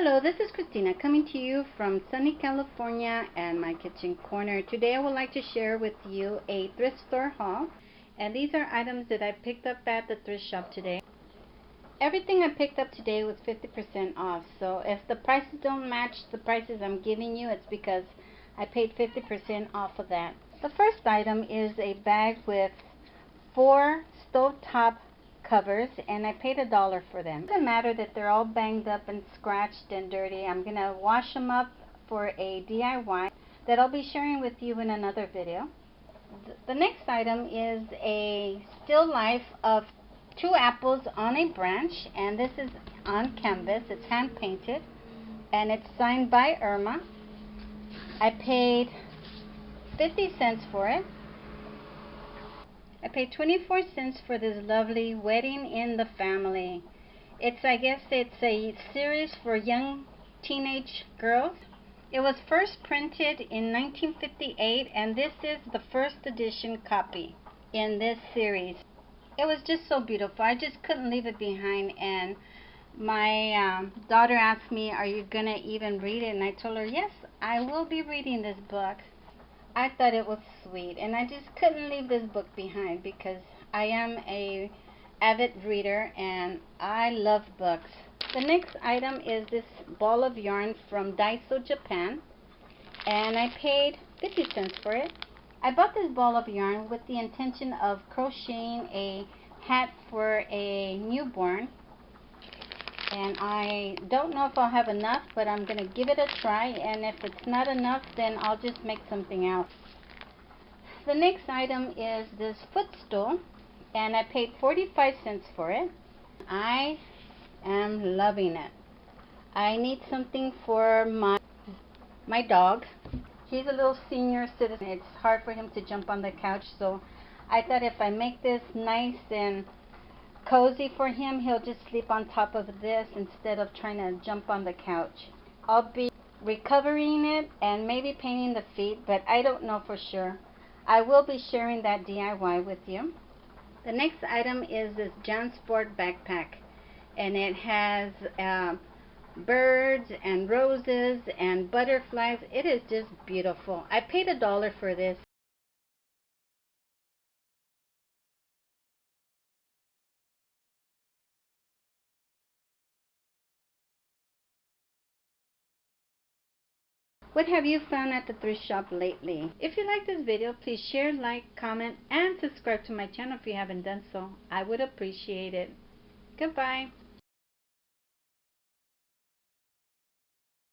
Hello, this is Christina coming to you from sunny California and my kitchen corner. Today I would like to share with you a thrift store haul, and these are items that I picked up at the thrift shop today. Everything I picked up today was 50% off, so if the prices don't match the prices I'm giving you, it's because I paid 50% off of that. The first item is a bag with 4 stovetop covers, and I paid $1 for them. It doesn't matter that they're all banged up and scratched and dirty. I'm gonna wash them up for a DIY that I'll be sharing with you in another video. The next item is a still life of 2 apples on a branch, and this is on canvas. It's hand painted and it's signed by Irma. I paid 50 cents for it. I paid 24 cents for this lovely Wedding in the Family. I guess it's a series for young teenage girls. It was first printed in 1958, and this is the first edition copy in this series. It was just so beautiful. I just couldn't leave it behind, and my daughter asked me, "Are you gonna even read it?" And I told her, yes, I will be reading this book. I thought it was sweet, and I just couldn't leave this book behind because I am a avid reader and I love books. The next item is this ball of yarn from Daiso, Japan, and I paid 50 cents for it. I bought this ball of yarn with the intention of crocheting a hat for a newborn, and I don't know if I'll have enough, but I'm going to give it a try, and if it's not enough, then I'll just make something else. The next item is this footstool, and I paid 45 cents for it. I am loving it. I need something for my dog. He's a little senior citizen. It's hard for him to jump on the couch, so I thought if I make this nice and cozy for him, he'll just sleep on top of this instead of trying to jump on the couch. I'll be recovering it and maybe painting the feet, but I don't know for sure. I will be sharing that DIY with you. The next item is this JanSport backpack, and it has birds and roses and butterflies. It is just beautiful. I paid $1 for this. What have you found at the thrift shop lately? If you like this video, please share, like, comment, and subscribe to my channel if you haven't done so. I would appreciate it. Goodbye.